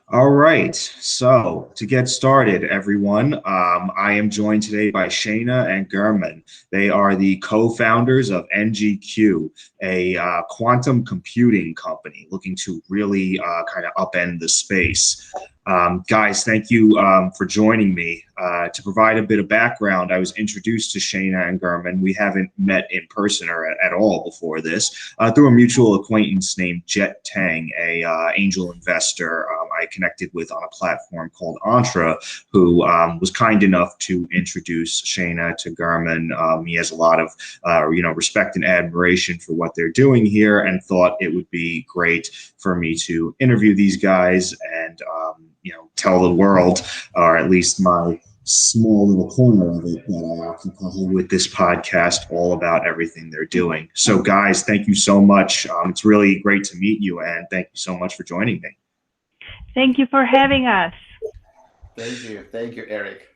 All right, so to get started, everyone, I am joined today by Shaina and German. They are the co-founders of NGQ, a quantum computing company looking to really kind of upend the space. Guys, thank you for joining me. To provide a bit of background, I was introduced to Shaina and German. We haven't met in person or at all before this, through a mutual acquaintance named Jet Tang, a angel investor I connected with on a platform called Entra, who was kind enough to introduce Shaina to German. He has a lot of respect and admiration for what they're doing here, and thought it would be great for me to interview these guys and tell the world, or at least my small little corner of it that I occupy with this podcast, all about everything they're doing. So guys, thank you so much. It's really great to meet you, and thank you so much for joining me. Thank you for having us. Thank you, Eric.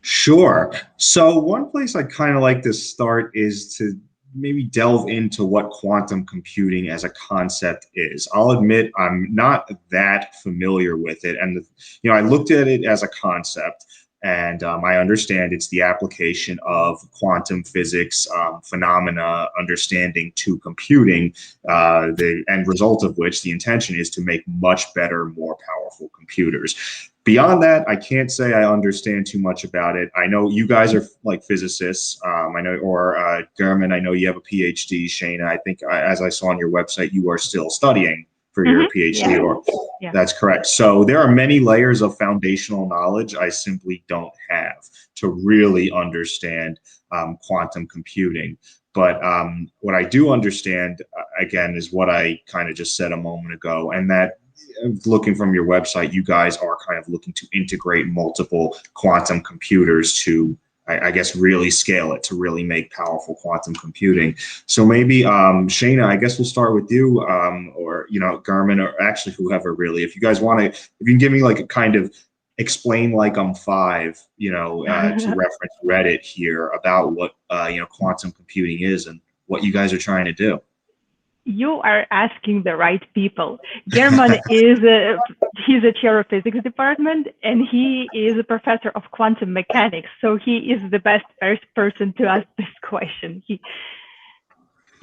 Sure. So one place I kind of like to start is to maybe delve into what quantum computing as a concept is. I'll admit I'm not that familiar with it, and I looked at it as a concept, and I understand it's the application of quantum physics phenomena understanding to computing, the end result of which, the intention is to make much better, more powerful computers. Beyond that, I can't say I understand too much about it. I know you guys are like physicists. I know, or German, I know you have a PhD. Shaina, I think, as I saw on your website, you are still studying for your PhD. Yeah. That's correct. So there are many layers of foundational knowledge I simply don't have to really understand quantum computing. But what I do understand, again, is what I kind of just said a moment ago, and that, looking from your website, you guys are kind of looking to integrate multiple quantum computers to, I guess, really scale it, to really make powerful quantum computing. So maybe, Shaina, I guess we'll start with you, or, German, or actually whoever really, if you guys want to, if you can give me like a kind of explain like I'm five, to reference Reddit here about what, quantum computing is and what you guys are trying to do. You are asking the right people. German he's a chair of physics department, and he is a professor of quantum mechanics. So he is the best person to ask this question. He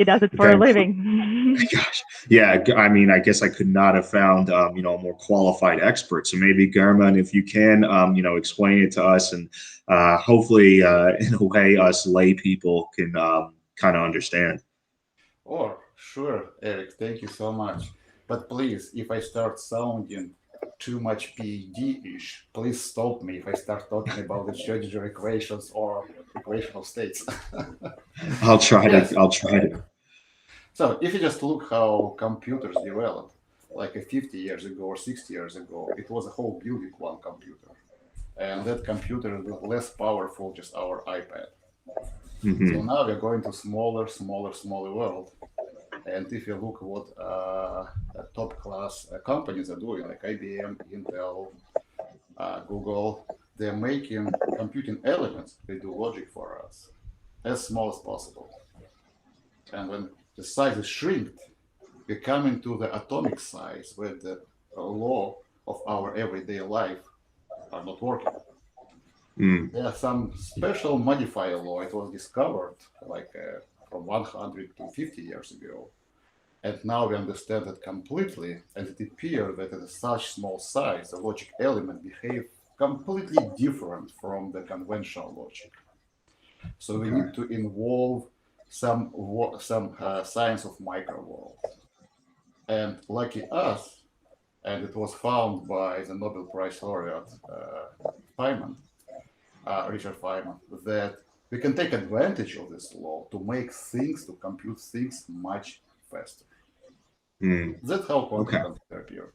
does it for a living. Gosh. Yeah, I mean, I guess I could not have found, a more qualified expert. So maybe German, if you can, explain it to us, and hopefully, in a way, us lay people can kind of understand. Oh, sure, Eric. Thank you so much. But please, if I start sounding too much PhD-ish, please stop me if I start talking about the Schrödinger equations or equational states. I'll try Yes. to. I'll try to. So if you just look how computers developed, like 50 years ago or 60 years ago, it was a whole building one computer. And that computer is less powerful, just our iPad. So now we're going to smaller world. And if you look what top class companies are doing, like IBM, Intel, Google, they're making computing elements. They do logic for us as small as possible. And when the size is shrinked, we're coming to the atomic size where the law of our everyday life are not working. There are some special modifier law. It was discovered like from 100 to 50 years ago. And now we understand it completely, and it appears that at such small size, the logic element behave completely different from the conventional logic. So we need to involve some science of micro world. And lucky us, and it was found by the Nobel Prize laureate Feynman, Richard Feynman, that we can take advantage of this law to make things, to compute things much faster. That's how quantum computer appeared.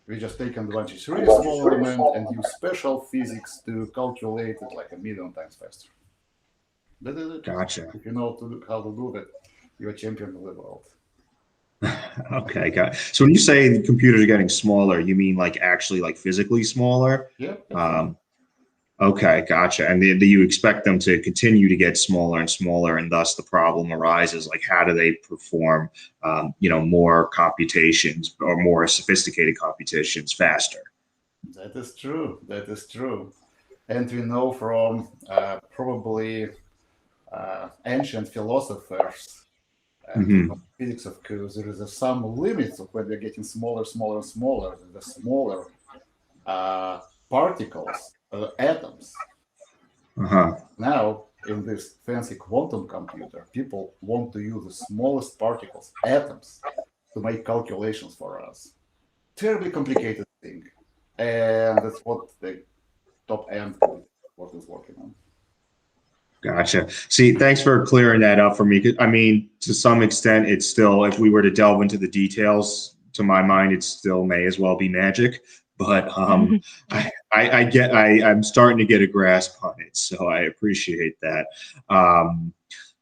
We just take advantage of really small element and use special physics to calculate it like 1,000,000 times faster. That is it. Gotcha. If you know how to do that, you're a champion of the world. Okay, got it. So when you say the computers are getting smaller, you mean like actually like physically smaller? Yeah. Okay, gotcha. And do you expect them to continue to get smaller and smaller, and thus the problem arises? Like, how do they perform, more computations or more sophisticated computations faster? That is true. That is true. And we know from probably ancient philosophers and Hmm. physics, of course, there is some limits of when we're getting smaller, smaller, and smaller. The smaller uh, particles, atoms. Uh-huh. Now, in this fancy quantum computer, people want to use the smallest particles, atoms, to make calculations for us. Terribly complicated thing. And that's what the top end what is working on. Gotcha. See, thanks for clearing that up for me. 'Cause, I mean, to some extent, it's still, if we were to delve into the details, to my mind, it still may as well be magic. But I'm starting to get a grasp on it, so I appreciate that. Um,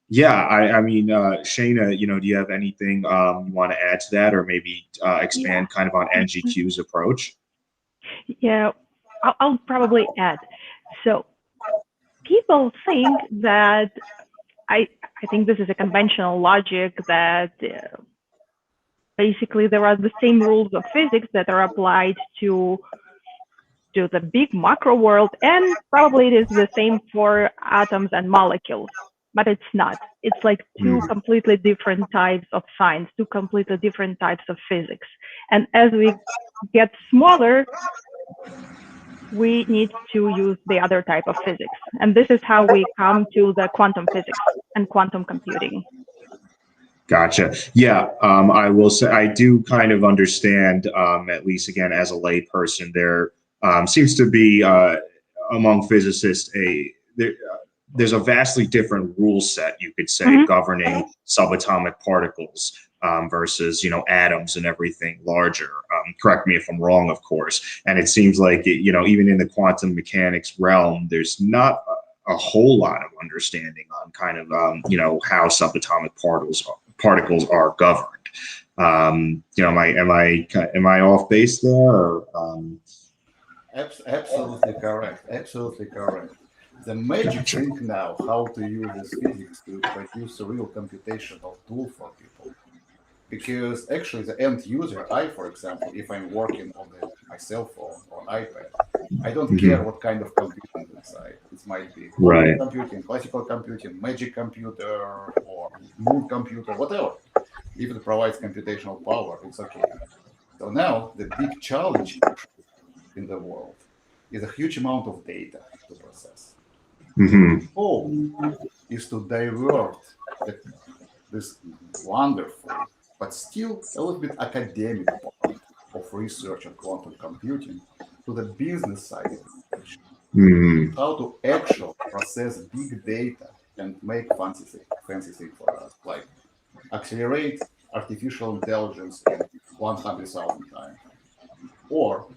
yeah, I mean, Shayna, do you have anything you want to add to that, or maybe Yeah. expand kind of on NGQ's approach? Yeah, I'll probably add. So people think that I I think this is a conventional logic that basically there are the same rules of physics that are applied to the big macro world, and probably it is the same for atoms and molecules, but it's not. It's like two Mm, completely different types of science, two completely different types of physics. And as we get smaller, we need to use the other type of physics. And this is how we come to the quantum physics and quantum computing. gotcha. Yeah, I will say I do kind of understand, at least again as a layperson, there seems to be among physicists there's a vastly different rule set, you could say, Mhm. governing subatomic particles versus atoms and everything larger. Correct me if I'm wrong, of course. And it seems like even in the quantum mechanics realm, there's not a whole lot of understanding on kind of how subatomic particles are governed. Am I off base there? Or, Absolutely correct. Absolutely correct. The magic gotcha. thing now, how to use this physics to produce a real computational tool for people. Because actually, the end user, I, for example, if I'm working on my cell phone or iPad, I don't care Hmm. what kind of computing inside. It might be quantum Right. computing, classical computing, magic computer, or moon computer, whatever. If it provides computational power, it's okay. So now the big challenge in the world is a huge amount of data to process. Hmm. Goal is to divert the, this wonderful, but still a little bit academic part of research and quantum computing to the business side of research. Hmm. How to actually process big data and make fancy thing for us, like accelerate artificial intelligence in 100,000 times. Or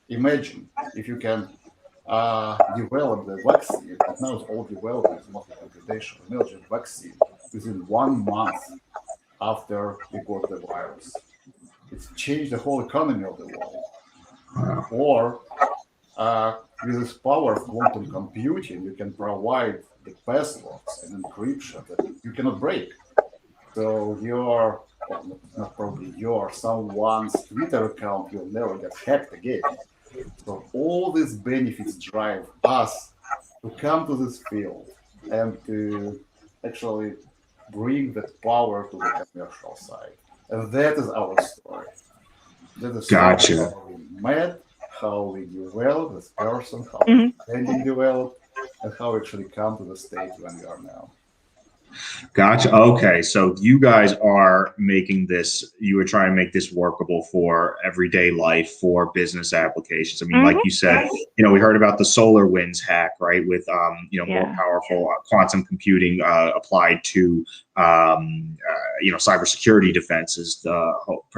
imagine if you can develop the vaccine, but now it's all development, it's mostly computational. Imagine vaccine within 1 month after we got the virus. It's changed the whole economy of the world. Wow. Or with this power of quantum computing, you can provide the passwords and encryption that you cannot break. So your, well, not probably your, someone's Twitter account will never get hacked again. So all these benefits drive us to come to this field and to actually bring that power to the commercial side. And that is our story. That is the story Gotcha. how we met, how we developed this person, how Mhm. understanding developed, and how we actually come to the state when we are now. Gotcha. Okay. So you guys are making this, you were trying to make this workable for everyday life, for business applications. I mean, like Mhm. you said, we heard about the solar winds hack, right? With, more Yeah. powerful quantum computing applied to, cybersecurity defenses to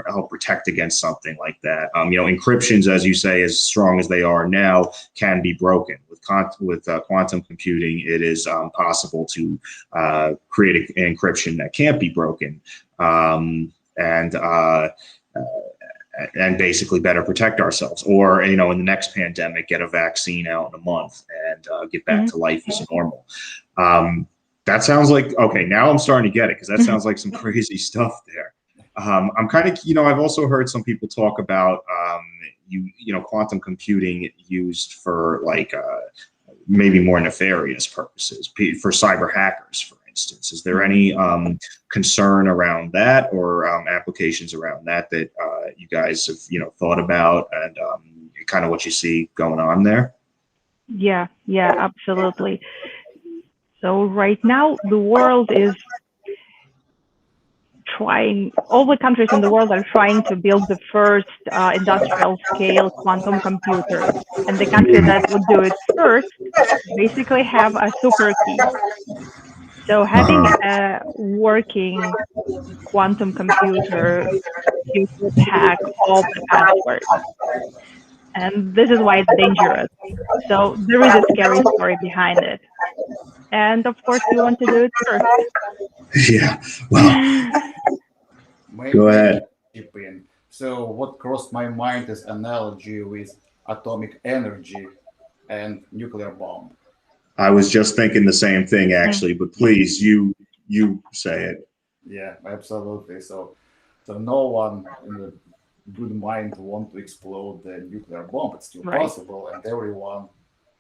help protect against something like that. Encryptions, as you say, as strong as they are now, can be broken. With quantum computing, it is possible to create an encryption that can't be broken, and basically better protect ourselves, or in the next pandemic, get a vaccine out in a month and get back to life as normal. That sounds like, okay, now I'm starting to get it, because that sounds like some crazy stuff there. I'm kind of, I've also heard some people talk about, quantum computing used for like maybe more nefarious purposes, for cyber hackers, for instance. Is there any concern around that, or applications around that you guys have thought about, and kind of what you see going on there? Yeah, absolutely. So right now the world is all the countries in the world are trying to build the first industrial scale quantum computers. And the country that would do it first basically have a super key. So having a working quantum computer, you could hack all the passwords. And this is why it's dangerous. So there is a scary story behind it. And of course, we want to do it first. Yeah, well, go ahead. So what crossed my mind is analogy with atomic energy and nuclear bomb. I was just thinking the same thing, actually, but please, you say it. Yeah, absolutely. So no one in the good mind want to explode the nuclear bomb. It's still possible, and everyone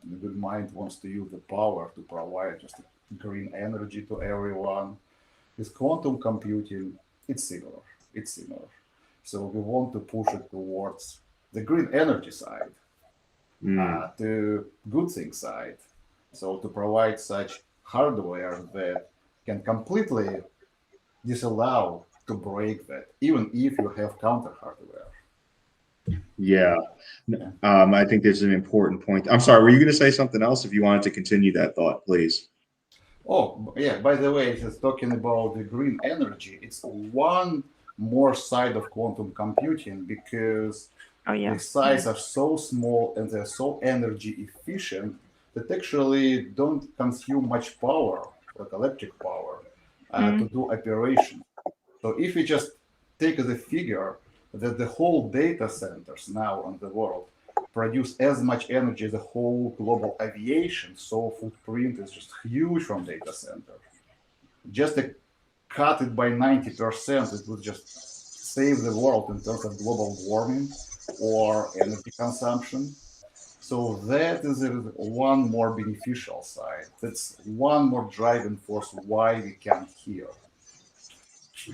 in the good mind wants to use the power to provide just green energy to everyone. With quantum computing, it's similar. So we want to push it towards the green energy side, to good thing side. So to provide such hardware that can completely disallow to break that, even if you have counter hardware. Yeah. I think there's an important point. I'm sorry, were you going to say something else? If you wanted to continue that thought, please. Oh, yeah, by the way, just talking about the green energy, it's one more side of quantum computing, because the size are so small and they're so energy efficient that actually don't consume much power, like electric power, to do operation. So if we just take the figure that the whole data centers now in the world produce as much energy as the whole global aviation, so footprint is just huge from data center. Just to cut it by 90%, it would just save the world in terms of global warming or energy consumption. So that is one more beneficial side. That's one more driving force why we come here.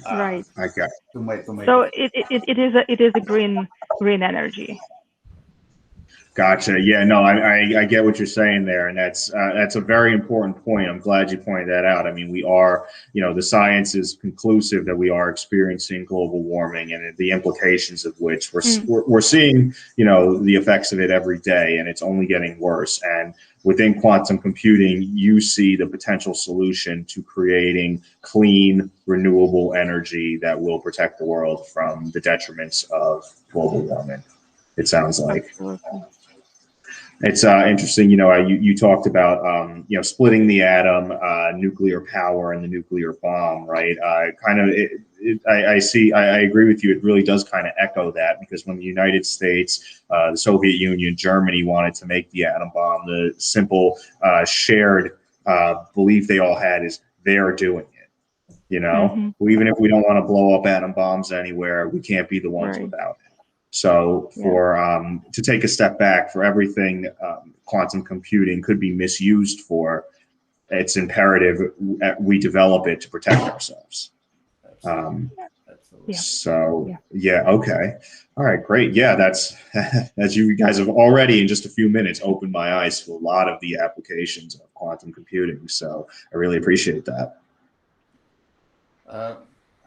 Right. Okay. To make so it is a green energy. Gotcha. Yeah, no, I get what you're saying there, and that's a very important point. I'm glad you pointed that out. I mean, we are, the science is conclusive that we are experiencing global warming, and the implications of which we're seeing, the effects of it every day, and it's only getting worse. And within quantum computing, you see the potential solution to creating clean, renewable energy that will protect the world from the detriments of global warming. It sounds like. Absolutely. It's interesting, you talked about, splitting the atom, nuclear power, and the nuclear bomb, right? I agree with you. It really does kind of echo that, because when the United States, the Soviet Union, Germany wanted to make the atom bomb, the simple shared belief they all had is they're doing it. Even if we don't want to blow up atom bombs anywhere, we can't be the ones without it. So to take a step back, for everything quantum computing could be misused for, it's imperative we develop it to protect ourselves. Absolutely. So okay, all right, great. Yeah, that's as you guys have already in just a few minutes opened my eyes to a lot of the applications of quantum computing. So I really appreciate that.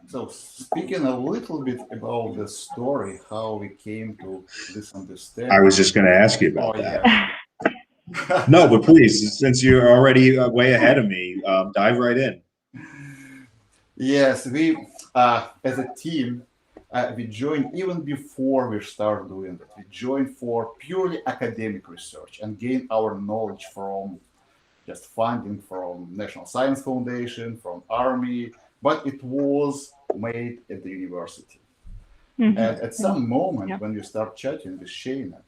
So speaking a little bit about the story, how we came to this understanding. I was just going to ask you about that. Yeah. No, but please, since you're already way ahead of me, dive right in. Yes, we as a team, we joined even before we started doing that. We joined for purely academic research and gain our knowledge from just funding from National Science Foundation, from Army, but it was made at the university. And at some moment when you start chatting with Shaina,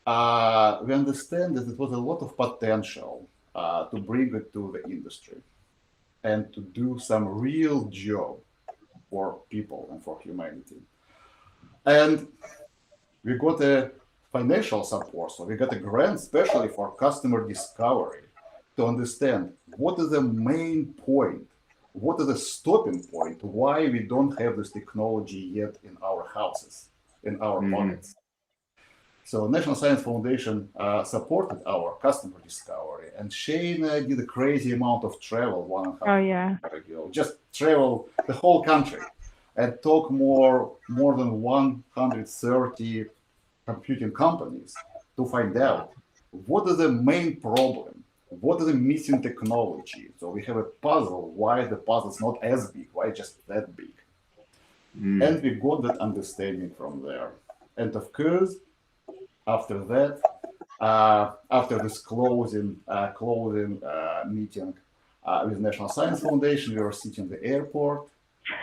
we understand that it was a lot of potential to bring it to the industry and to do some real job for people and for humanity. And we got a financial support, so we got a grant especially for customer discovery to understand what is the main point, what is the stopping point, why we don't have this technology yet in our houses, in our pockets. So National Science Foundation supported our customer discovery, and Shaina did a crazy amount of travel 1.5 years ago, just travel the whole country and talk more than 130 computing companies to find out what is the main problem, what is the missing technology. So we have a puzzle, why the puzzle is not as big, why just that big. And we got that understanding from there. And of course, after that, after this closing meeting with National Science Foundation, we were sitting in the airport,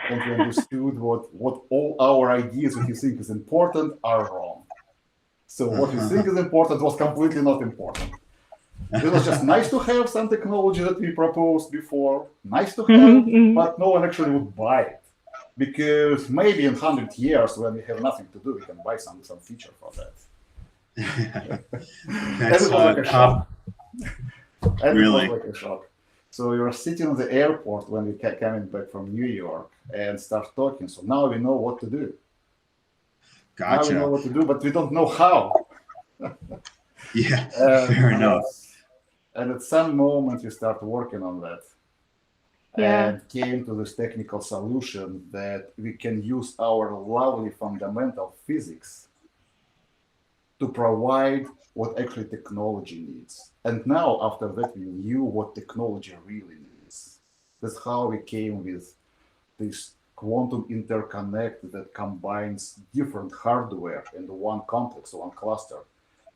and we understood what all our ideas that we think is important are wrong. So what we think is important was completely not important. It was just nice to have some technology that we proposed before, nice to have, but no one actually would buy it. Because maybe in 100 years, when we have nothing to do, we can buy some feature for that. That's like a shock. Really? It was like a shock. So we were sitting in the airport when we coming back from New York and start talking. So now we know what to do. Gotcha. Now we know what to do, but we don't know how. Yeah, fair enough. And at some moment we start working on that. And came to this technical solution that we can use our lovely fundamental physics to provide what actually technology needs. And now, after that, we knew what technology really needs. That's how we came with this quantum interconnect that combines different hardware into one complex, one cluster,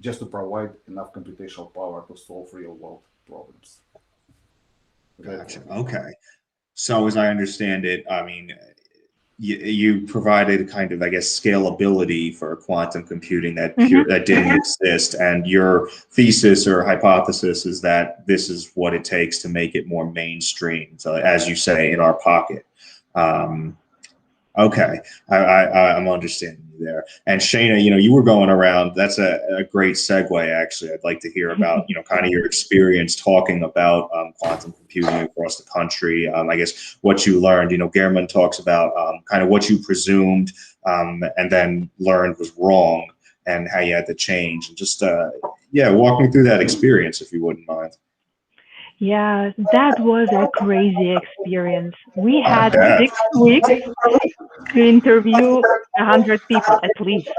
just to provide enough computational power to solve real-world problems. Gotcha. Okay. So as I understand it, I mean, you provided kind of, I guess, scalability for quantum computing that that didn't exist, and your thesis or hypothesis is that this is what it takes to make it more mainstream. So, as you say, in our pocket. Okay, I'm understanding you there. And Shaina, you were going around. That's a great segue, actually. I'd like to hear about, kind of your experience talking about quantum computing across the country. I guess what you learned. German talks about kind of what you presumed and then learned was wrong, and how you had to change. And just walk me through that experience, if you wouldn't mind. Yeah, that was a crazy experience. We had 6 weeks to interview 100 people at least.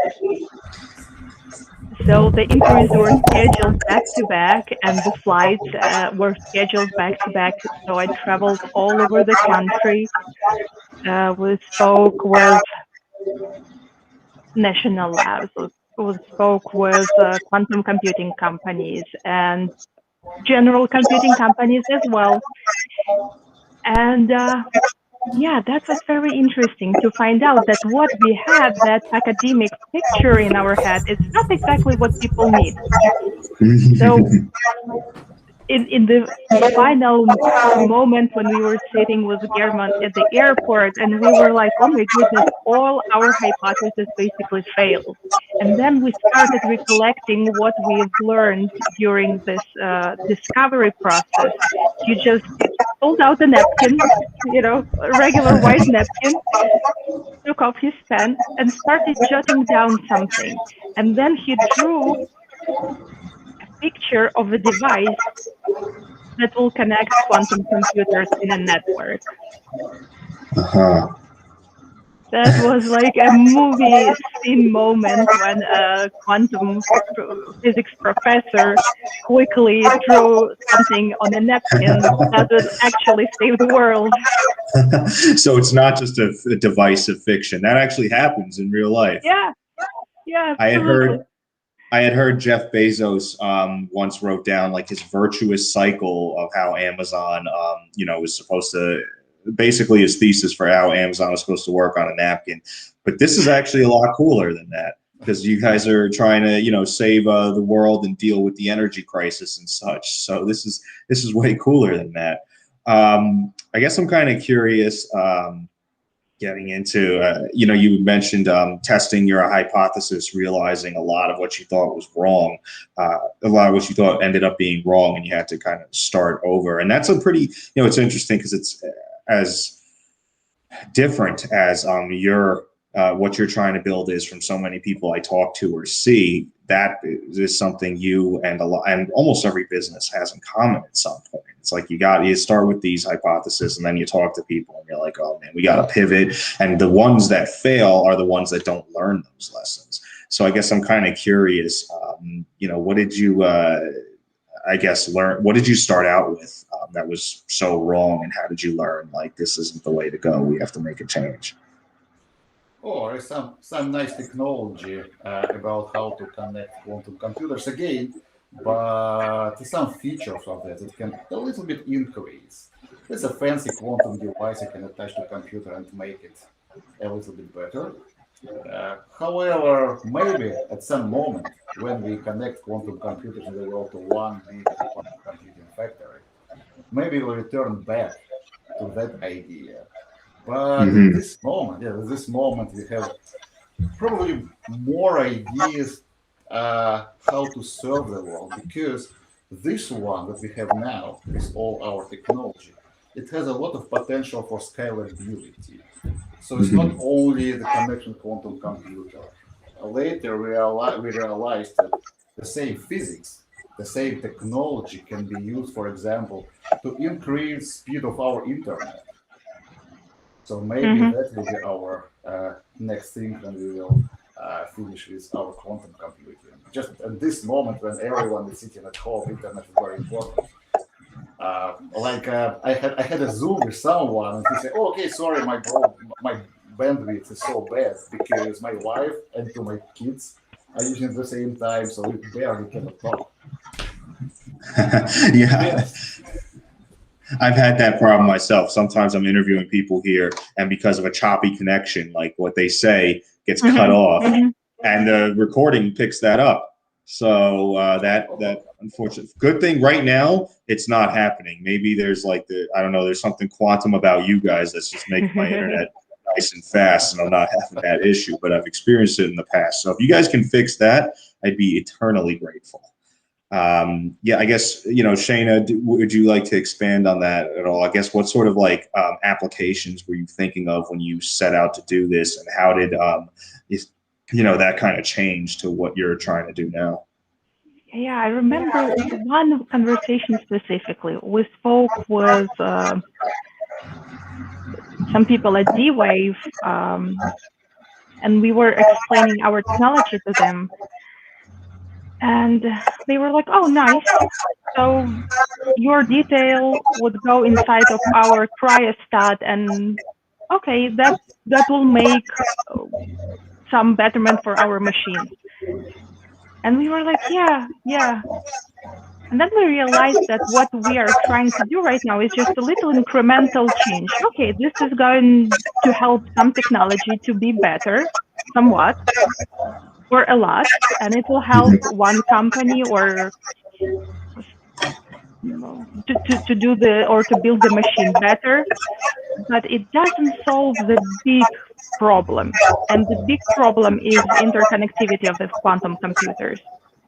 So the interviews were scheduled back to back, and the flights were scheduled back to back. So I traveled all over the country. We spoke with national labs. We spoke with quantum computing companies and general computing companies as well. And that was very interesting to find out that what we had, that academic picture in our head, is not exactly what people need. So in the final moment when we were sitting with German at the airport, and we were like, oh my goodness, all our hypotheses basically failed. And then we started recollecting what we've learned during this discovery process. You just pulled out a napkin, a regular white napkin, took off his pen and started jotting down something. And then he drew a picture of a device that will connect quantum computers in a network. That was like a movie scene moment when a quantum physics professor quickly drew something on a napkin that would actually save the world. So it's not just a device of fiction. That actually happens in real life. Yeah, absolutely. I had heard Jeff Bezos once wrote down like his virtuous cycle of how Amazon, was supposed to, basically his thesis for how Amazon was supposed to work on a napkin. But this is actually a lot cooler than that. because you guys are trying to, save the world and deal with the energy crisis and such. So this is way cooler than that. I guess I'm kind of curious. Getting into, you mentioned testing your hypothesis, realizing a lot of what you thought was wrong, a lot of what you thought ended up being wrong, and you had to kind of start over. And that's a pretty, it's interesting because it's as different as what you're trying to build is from so many people I talk to or see. That is something you and almost every business has in common at some point. It's like you start with these hypotheses and then you talk to people and you're like, oh man, we got to pivot. And the ones that fail are the ones that don't learn those lessons. So I guess I'm kind of curious, what did you, learn? What did you start out with that was so wrong, and how did you learn like this isn't the way to go? We have to make a change. Or some nice technology about how to connect quantum computers again, but some features of that it can a little bit increase. It's a fancy quantum device you can attach to a computer and make it a little bit better. However, maybe at some moment when we connect quantum computers in the world to one big quantum computing factory, maybe we'll return back to that idea. But at this moment, we have probably more ideas how to serve the world, because this one that we have now with all our technology, it has a lot of potential for scalability. So it's not only the connection quantum computer. Later, we realized that the same physics, the same technology can be used, for example, to increase speed of our internet. So maybe that will be our next thing when we will finish with our quantum computing. Just at this moment when everyone is sitting at home, internet is very important. I had a Zoom with someone, and he said, "Oh, okay, sorry, my bandwidth is so bad because my wife and two my kids are using at the same time, so we barely cannot talk." Yeah. Yes. I've had that problem myself. Sometimes I'm interviewing people here, and because of a choppy connection, like what they say gets cut off, and the recording picks that up. So that unfortunate. Good thing right now it's not happening. Maybe there's I don't know. There's something quantum about you guys that's just making my internet nice and fast, and I'm not having that issue. But I've experienced it in the past. So if you guys can fix that, I'd be eternally grateful. I guess, Shaina, would you like to expand on that at all? I guess what sort of applications were you thinking of when you set out to do this, and how did that kind of change to what you're trying to do now? Yeah, I remember one conversation specifically. We spoke with some people at D-Wave, and we were explaining our technology to them. And they were like, "Oh, nice. So your detail would go inside of our cryostat, and okay, that will make some betterment for our machines." And we were like, yeah. And then we realized that what we are trying to do right now is just a little incremental change. Okay, this is going to help some technology to be better, somewhat, or a lot, and it will help one company or to do to build the machine better, but it doesn't solve the big problem. And the big problem is interconnectivity of the quantum computers.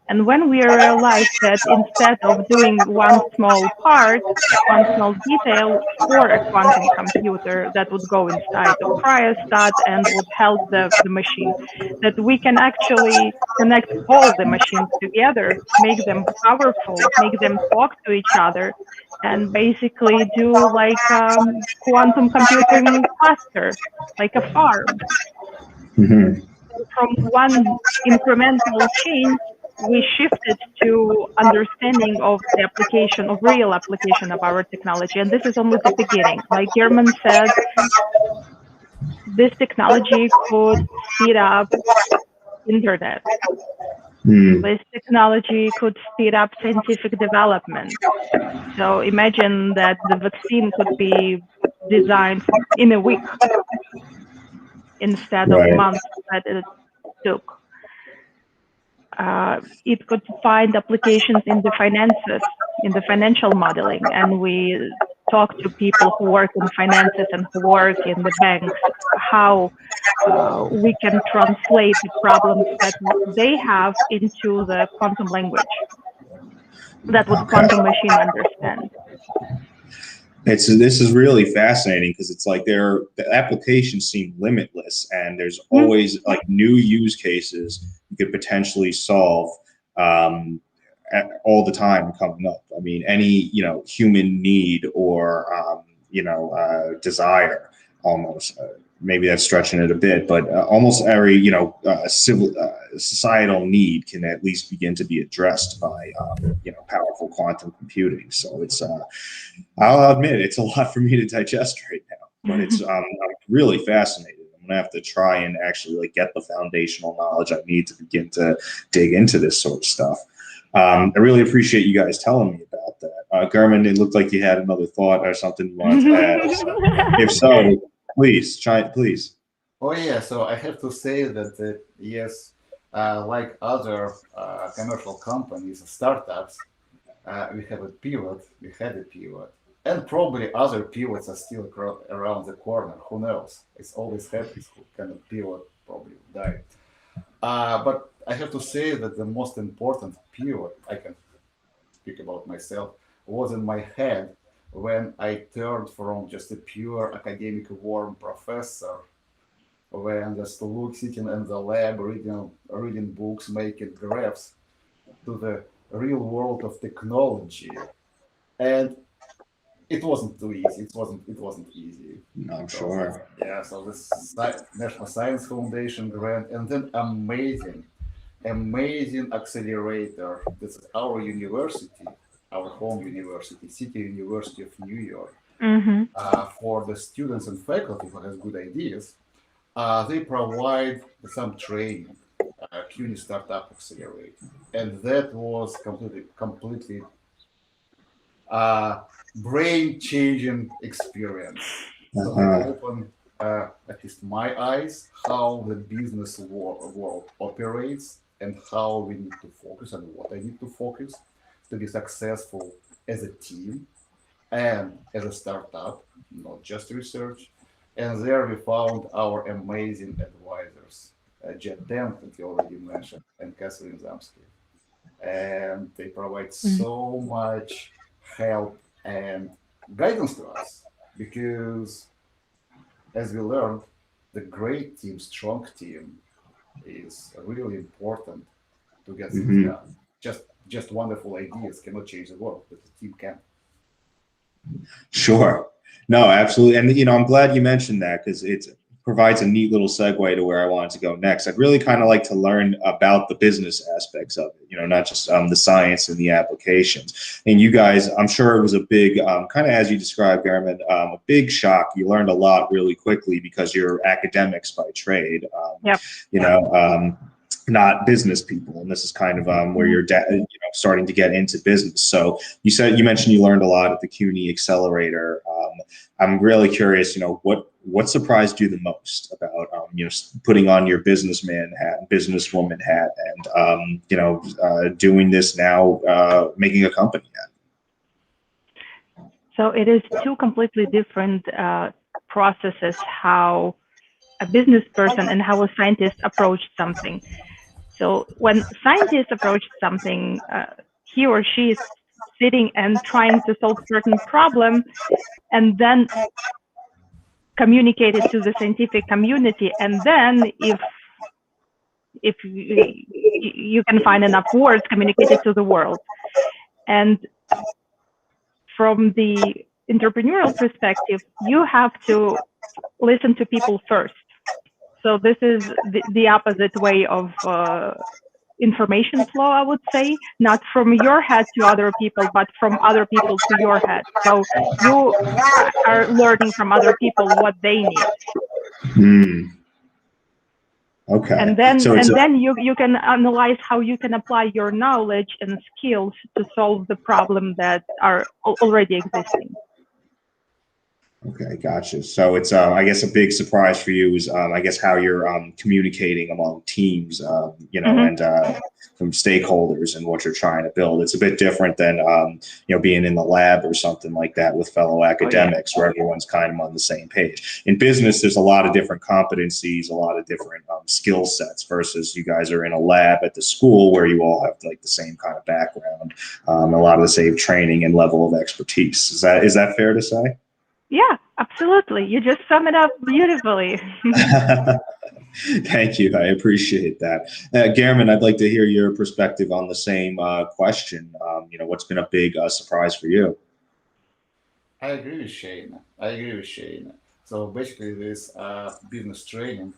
And when we realized that instead of doing one small part, one small detail for a quantum computer that would go inside of cryostat and would help the machine, that we can actually connect all the machines together, make them powerful, make them talk to each other, and basically do quantum computing cluster, like a farm. From one incremental change, we shifted to understanding of the real application of our technology. And this is only the beginning. Like German said, this technology could speed up internet. This technology could speed up scientific development. So imagine that the vaccine could be designed in a week instead of months that it took. it could find applications in the finances, in the financial modeling. And we talk to people who work in finances and who work in the banks, how we can translate the problems that they have into the quantum language that would quantum machine understand. This is really fascinating because it's like the applications seem limitless, and there's always like new use cases you could potentially solve all the time coming up. I mean, any human need or desire almost. Maybe that's stretching it a bit, but almost every civil societal need can at least begin to be addressed by powerful quantum computing. So it's I'll admit it's a lot for me to digest right now, but it's I'm really fascinated. I'm gonna have to try and actually get the foundational knowledge I need to begin to dig into this sort of stuff. I really appreciate you guys telling me about that. German, it looked like you had another thought or something you wanted to add. So, if so, please, please. Oh yeah, so I have to say that yes, like other commercial companies, startups, we have a pivot. We had a pivot, and probably other pivots are still around the corner. Who knows? It's always happens. Who kind of pivot probably die. But I have to say that the most important pivot I can speak about myself was in my head when I turned from just a pure academic warm professor, when just sitting in the lab reading books, making graphs, to the real world of technology. And it wasn't too easy. It wasn't easy. No, I'm sure. Yeah, so this National Science Foundation grant, and then amazing accelerator. This is our university, our home university, City University of New York. For the students and faculty who has good ideas, they provide some training, CUNY Startup Accelerator, and that was completely brain-changing experience. So it opened, at least my eyes, how the business world operates and how we need to focus and what I need to focus to be successful as a team and as a startup, not just research. And there we found our amazing advisors, Jet Dent, that you already mentioned, and Catherine Zamsky. And they provide so much help and guidance to us because, as we learned, the great team, strong team, is really important to get things done. Just wonderful ideas cannot change the world, but the team can. Sure. No, absolutely. And, I'm glad you mentioned that because it provides a neat little segue to where I wanted to go next. I'd really kind of like to learn about the business aspects of it, not just the science and the applications. And you guys, I'm sure it was a big, kind of as you described, German, a big shock. You learned a lot really quickly because you're academics by trade, not business people. And this is kind of where you're starting to get into business. So you mentioned you learned a lot at the CUNY Accelerator. I'm really curious, what surprised you the most about, putting on your businessman hat, businesswoman hat, and, doing this now, making a company at? So it is two completely different processes, how a business person and how a scientist approach something. So when scientists approach something, he or she is sitting and trying to solve certain problem and then communicate it to the scientific community. And then if you can find enough words, communicate it to the world. And from the entrepreneurial perspective, you have to listen to people first. So this is the opposite way of information flow, I would say, not from your head to other people, but from other people to your head. So you are learning from other people what they need. Okay. And then you can analyze how you can apply your knowledge and skills to solve the problem that are already existing. Okay, gotcha. So it's, I guess, a big surprise for you is, I guess, how you're communicating among teams, Hmm. and from stakeholders and what you're trying to build. It's a bit different than, being in the lab or something like that with fellow Oh yeah. academics, where everyone's kind of on the same page. In business, there's a lot of different competencies, a lot of different skill sets, versus you guys are in a lab at the school where you all have like the same kind of background, a lot of the same training and level of expertise. Is that fair to say? Yeah, absolutely. You just sum it up beautifully. Thank you. I appreciate that. German, I'd like to hear your perspective on the same question. What's been a big surprise for you? I agree with Shane. I agree with Shane. So basically, this business training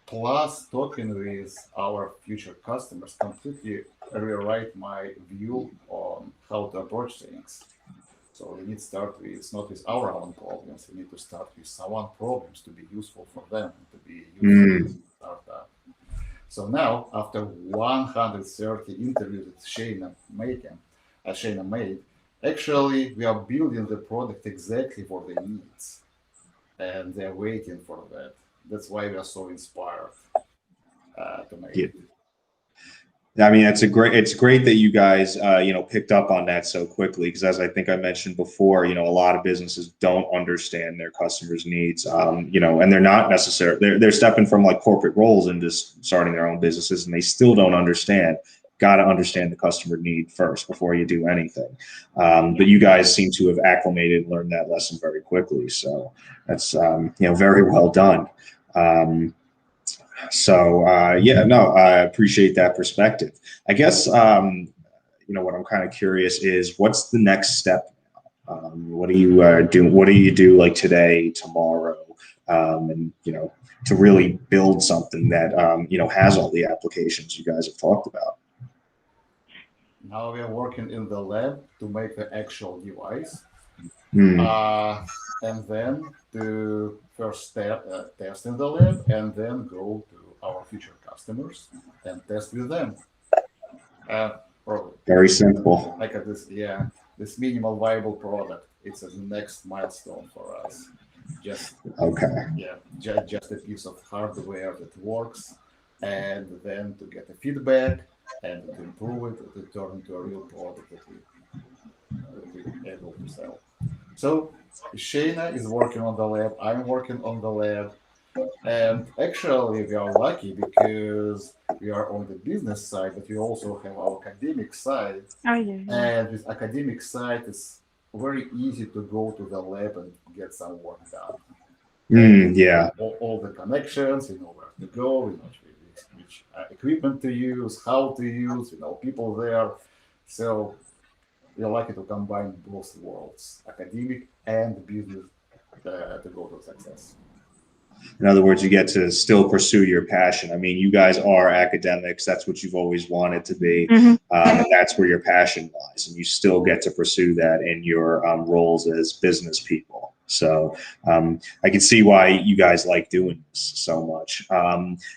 plus talking with our future customers completely rewrite my view on how to approach things. So we need to start with not with our own problems. We need to start with someone problems to be useful for them, to be useful Mm, for startup. So now, after 130 interviews that Shayna made, actually we are building the product exactly for their needs, and they're waiting for that. That's why we are so inspired to make yeah. it. I mean, it's great that you guys, picked up on that so quickly, because as I think I mentioned before, a lot of businesses don't understand their customers' needs, and they're not necessarily, they're stepping from like corporate roles into starting their own businesses, and they still don't understand. Got to understand the customer need first before you do anything. Yeah. But you guys seem to have acclimated and learned that lesson very quickly. So that's, very well done. Um, yeah, no, I appreciate that perspective. I guess what I'm kind of curious is what's the next step. What do you do? What do you do like today, tomorrow, and to really build something that has all the applications you guys have talked about. Now we are working in the lab to make the actual device, Hmm. uh, and then to first step test in the lab, and then go to our future customers and test with them. Probably Very simple. like this minimal viable product. It's a next milestone for us. Just Okay. just a piece of hardware that works, and then to get a feedback and to improve it to turn into a real product that we able to sell. So Shayna is working on the lab. I'm working on the lab, and actually we are lucky because we are on the business side, but we also have our academic side. Oh yeah, yeah. And with academic side, it's very easy to go to the lab and get some work done. And Hmm. Yeah. all the connections, you know where to go, you know which equipment to use, how to use, you know people there. So we're lucky to combine both worlds, academic and business, to go to success. In other words, you get to still pursue your passion. I mean, you guys are academics. That's what you've always wanted to be. Hmm. And that's where your passion lies. And you still get to pursue that in your roles as business people. So I can see why you guys like doing this so much.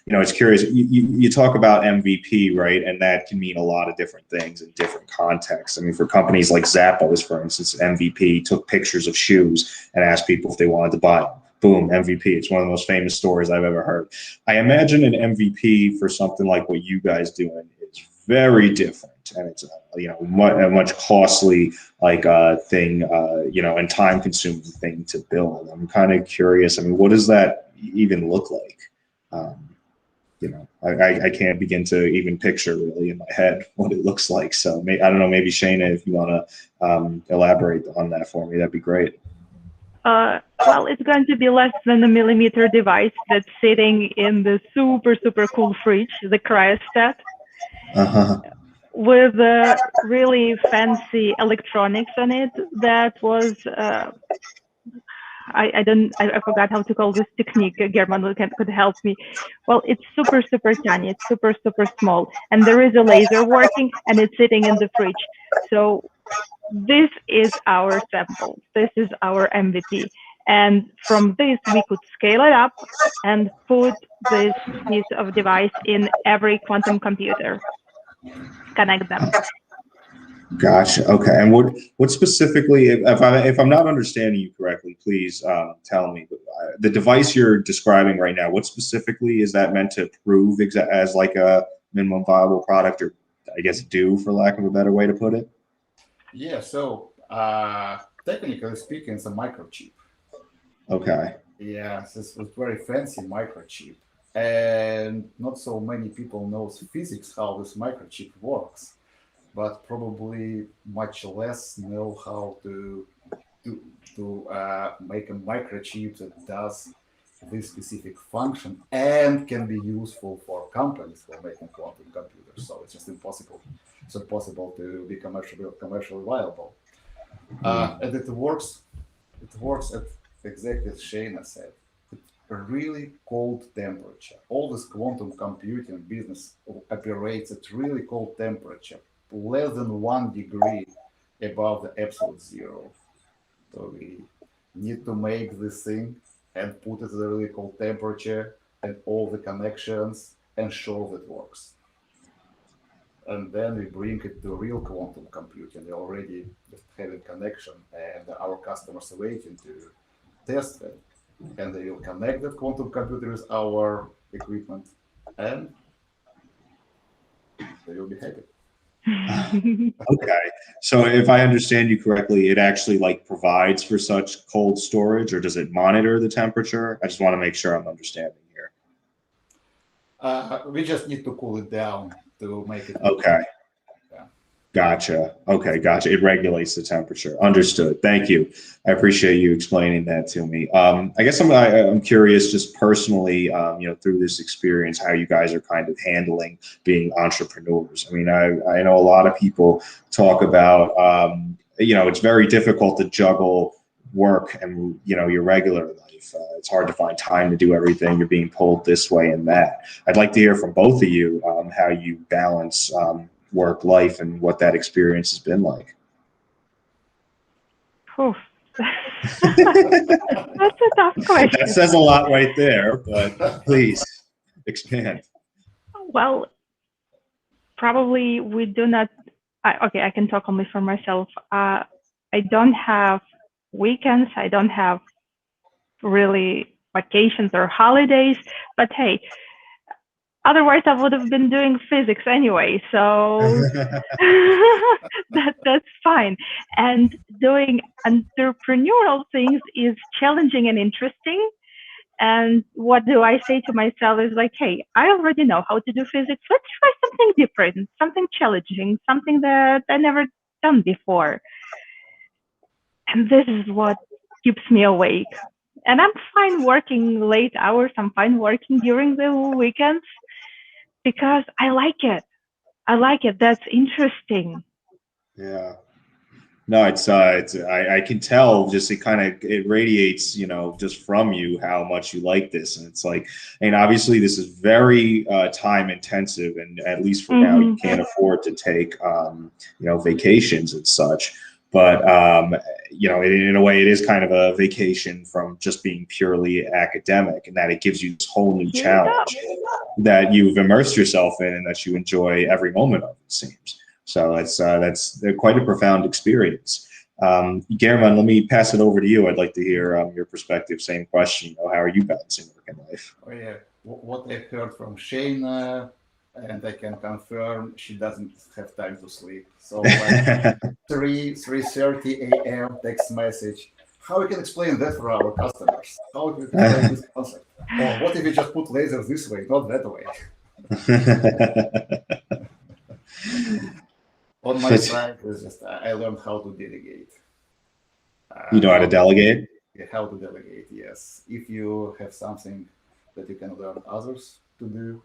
It's curious. You talk about MVP, right? And that can mean a lot of different things in different contexts. I mean, for companies like Zappos, for instance, MVP took pictures of shoes and asked people if they wanted to buy them. Boom, MVP. It's one of the most famous stories I've ever heard. I imagine an MVP for something like what you guys doing is very different, and it's a much costly thing, and time consuming thing to build. I'm kind of curious. I mean, what does that even look like? I can't begin to even picture really in my head what it looks like. So I don't know. Maybe Shaina, if you want to elaborate on that for me, that'd be great. Well, it's going to be less than a millimeter device that's sitting in the super, super cool fridge, the cryostat, Uh-huh. with really fancy electronics on it. That was, I forgot how to call this technique. German could help me. Well, it's super, super tiny. It's super, super small. And there is a laser working, and it's sitting in the fridge. So this is our sample. This is our MVP. And from this, we could scale it up and put this piece of device in every quantum computer, connect them. Gotcha. Okay. And what specifically, if I'm not understanding you correctly, please tell me. The device you're describing right now, what specifically is that meant to prove as like a minimum viable product, or I guess do, for lack of a better way to put it? Yeah, so technically speaking, it's a microchip. Okay. Yeah, this was very fancy microchip, and not so many people knows physics how this microchip works, but probably much less know how to, to make a microchip that does this specific function and can be useful for companies for making quantum computers. So it's just impossible. It's impossible to be commercially viable. And it works. It works at exactly as Shaina said. A really cold temperature. All this quantum computing business operates at really cold temperature, less than 1 degree above the absolute zero. So we need to make this thing and put it at a really cold temperature and all the connections and show that it works. And then we bring it to real quantum computing. We already just have a connection, and our customers are waiting to test it. And they will connect that quantum computer with our equipment, and they will be happy. Okay. So if I understand you correctly, it actually like provides for such cold storage, or does it monitor the temperature? I just want to make sure I'm understanding here. We just need to cool it down to make it. Okay. Yeah. Gotcha. Okay, gotcha. It regulates the temperature. Understood. Thank you. I appreciate you explaining that to me. I guess I'm curious, just personally, through this experience, how you guys are kind of handling being entrepreneurs. I mean, I know a lot of people talk about, it's very difficult to juggle work and your regular life. It's hard to find time to do everything. You're being pulled this way and that. I'd like to hear from both of you how you balance work life and what that experience has been like. Oof. That's a tough question. That says a lot right there, but please expand. Well, probably we do not. Okay, I can talk only for myself. I don't have weekends. I don't have really vacations or holidays. But hey, otherwise I would have been doing physics anyway. So that's fine. And doing entrepreneurial things is challenging and interesting. And what do I say to myself is like, hey, I already know how to do physics. Let's try something different, something challenging, something that I never done before. And this is what keeps me awake. And I'm fine working late hours. I'm fine working during the weekends because I like it. I like it. That's interesting. Yeah. No, I can tell, just it radiates, just from you how much you like this. And it's like, and obviously this is very time intensive, and at least for now you can't afford to take vacations and such. But in a way it is kind of a vacation from just being purely academic, and that it gives you this whole new challenge that you've immersed yourself in and that you enjoy every moment of, it seems. So that's quite a profound experience. German, let me pass it over to you. I'd like to hear your perspective. Same question. How are you balancing work and life? Oh yeah, what I heard from Shaina, and I can confirm she doesn't have time to sleep. So like 3:30 a.m. text message. How we can explain that for our customers? How we can explain this concept? Or what if we just put lasers this way, not that way? On my side, it's just I learned how to delegate. You know how to delegate? How to delegate, yes. If you have something that you can learn others to do,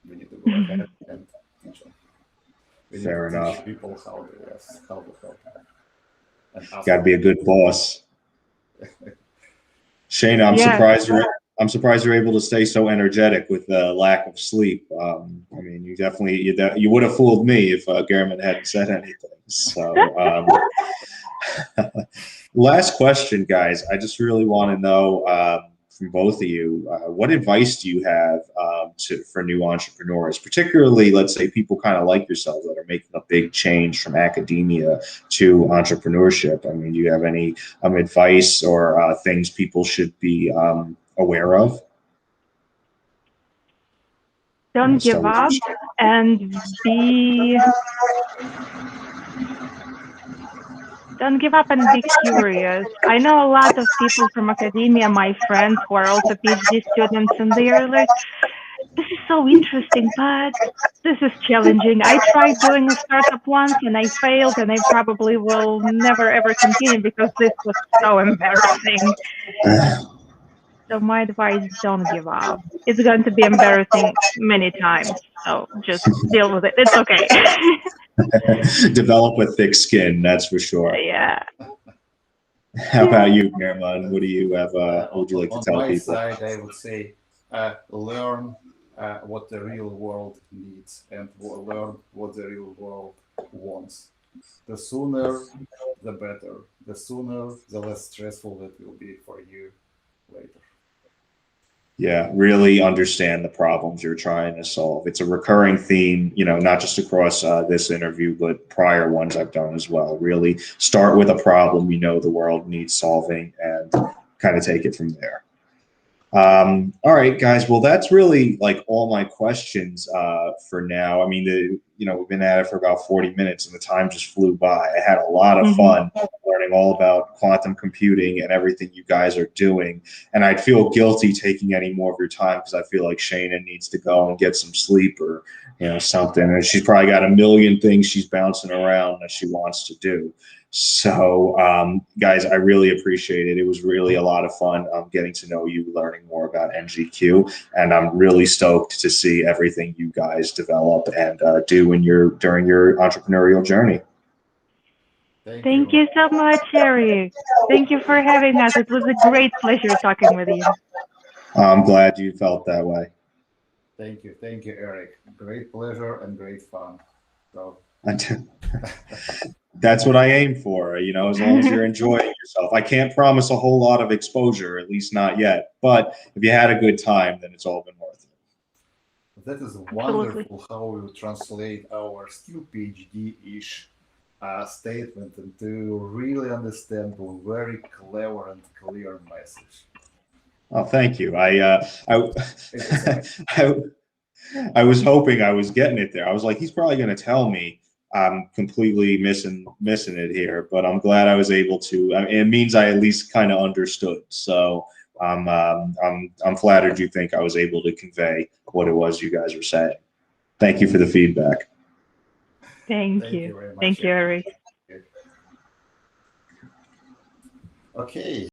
you need to go ahead and teach them. Fair enough. Teach people how to help them. Got to be a good boss. Shaina, I'm surprised you're able to stay so energetic with the lack of sleep. I mean, you would have fooled me if German hadn't said anything. So, last question, guys. I just really want to know from both of you. What advice do you have for new entrepreneurs, particularly, let's say, people kind of like yourselves that are making a big change from academia to entrepreneurship? I mean, do you have any advice or things people should be aware of? Don't give up and don't give up and be curious. I know a lot of people from academia, my friends who are also PhD students, and they are like, this is so interesting, but this is challenging. I tried doing a startup once and I failed, and I probably will never ever continue because this was so embarrassing. So my advice, don't give up. It's going to be embarrassing many times, so just deal with it. It's okay. Develop a thick skin, that's for sure. Yeah. How about you, German? What do you have? What would you like to tell people? On my side, I would say learn what the real world needs and learn what the real world wants. The sooner, the better. The sooner, the less stressful it will be for you later. Yeah, really understand the problems you're trying to solve. It's a recurring theme, not just across this interview, but prior ones I've done as well. Really start with a problem the world needs solving and kind of take it from there. All right, guys. Well, that's really like all my questions for now. I mean, we've been at it for about 40 minutes and the time just flew by. I had a lot of fun learning all about quantum computing and everything you guys are doing. And I'd feel guilty taking any more of your time because I feel like Shaina needs to go and get some sleep or, something. And she's probably got a million things she's bouncing around that she wants to do. So, guys, I really appreciate it. It was really a lot of fun getting to know you, learning more about NGQ, and I'm really stoked to see everything you guys develop and do during your entrepreneurial journey. Thank you so much, Eric. Thank you for having us. It was a great pleasure talking with you. I'm glad you felt that way. Thank you, Eric. Great pleasure and great fun. So. That's what I aim for, as long as you're enjoying yourself. I can't promise a whole lot of exposure, at least not yet. But if you had a good time, then it's all been worth it. That is wonderful how we translate our still PhD-ish statement into really understand a very clever and clear message. Oh, thank you. I was hoping I was getting it there. I was like, he's probably going to tell me I'm completely missing it here, but I'm glad I was able to. I mean, it means I at least kind of understood. So I'm flattered you think I was able to convey what it was you guys were saying. Thank you for the feedback. Thank you. Thank you, Eric. Okay.